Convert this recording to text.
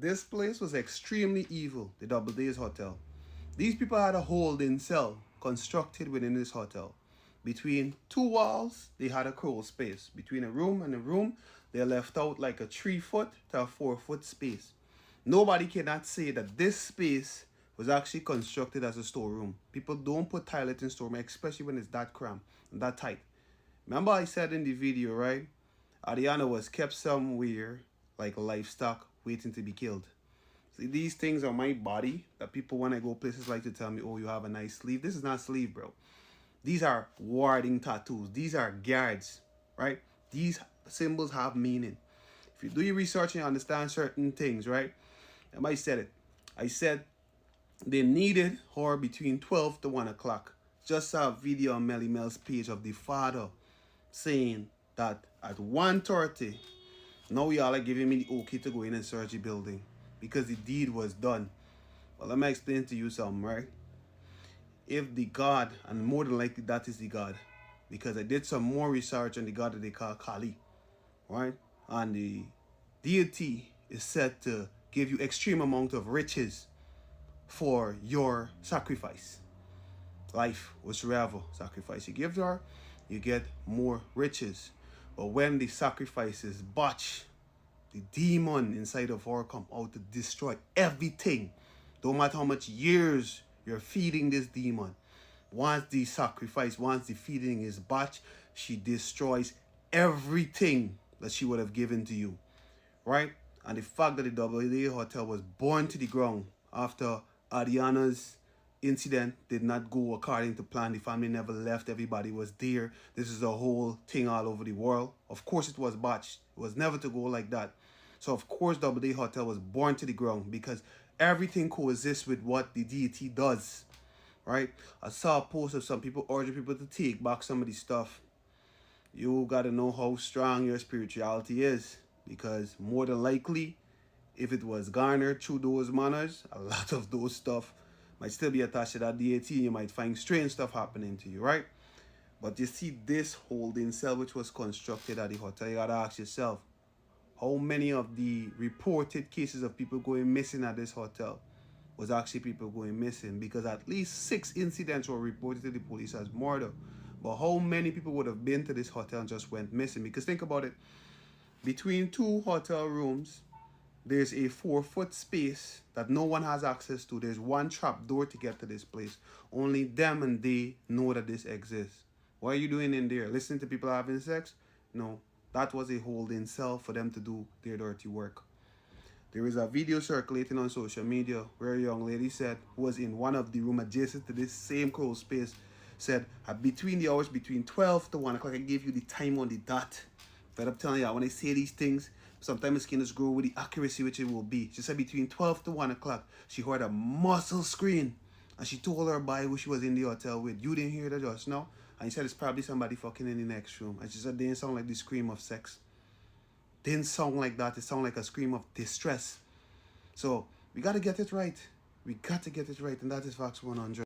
This place was extremely evil, the Double Days Hotel. These people had a holding cell constructed within this hotel. Between two walls, they had a crawl space. Between a room and a room, they left out like a 3-foot to a 4-foot space. Nobody cannot say that this space was actually constructed as a storeroom. People don't put toilet in storeroom, especially when it's that cramped and that tight. Remember I said in the video, right? Ariana was kept somewhere like livestock waiting to be killed. See, these things are my body that people when I go places like to tell me, oh, you have a nice sleeve. This is not sleeve, bro. These are warding tattoos. These are guards, right? These symbols have meaning. If you do your research and you understand certain things, right? I said it. I said they needed her between 12 to 1 o'clock. Just saw a video on Melly Mel's page of the father saying that at 1:30, now y'all are giving me the okay to go in and search the building because the deed was done. Well, let me explain to you something, right? If the God, and more than likely that is the God, because I did some more research on the God that they call Kali, right? And the deity is said to give you extreme amount of riches for your sacrifice. Life, whatsoever sacrifice you give to her, you get more riches. But when the sacrifice is botched, the demon inside of her come out to destroy everything. Don't matter how much years you're feeding this demon. Once the sacrifice, once the feeding is botched, she destroys everything that she would have given to you. Right? And the fact that the Double Day Hotel was burned to the ground after Ariana's incident did not go according to plan. The family never left. Everybody was there. This is a whole thing all over the world. Of course it was botched. It was never to go like that. So of course Double Day Hotel was burned to the ground because everything coexists with what the deity does. Right? I saw a post of some people urging people to take back some of the stuff. You gotta know how strong your spirituality is, because more than likely, if it was garnered through those manners, a lot of those stuff might still be attached to that deity. You might find strange stuff happening to you, right? But you see this holding cell which was constructed at the hotel, you gotta ask yourself, how many of the reported cases of people going missing at this hotel was actually people going missing? Because at least 6 incidents were reported to the police as murder. But how many people would have been to this hotel and just went missing? Because think about it. Between 2 hotel rooms, there's a 4-foot space that no one has access to. There's one trap door to get to this place. Only them and they know that this exists. What are you doing in there? Listening to people having sex? No, that was a holding cell for them to do their dirty work. There is a video circulating on social media where a young lady said, who was in one of the rooms adjacent to this same crawl space, said, between the hours between 12 to 1 o'clock, I gave you the time on the dot. Fed up telling you, when I say these things, sometimes skin is grow with the accuracy which it will be. She said between 12 to 1 o'clock, she heard a muscle scream. And she told her boy who she was in the hotel with, you didn't hear that just now? And he said, it's probably somebody fucking in the next room. And she said, it didn't sound like the scream of sex. Didn't sound like that. It sounded like a scream of distress. So we got to get it right. We got to get it right. And that is Facts 100.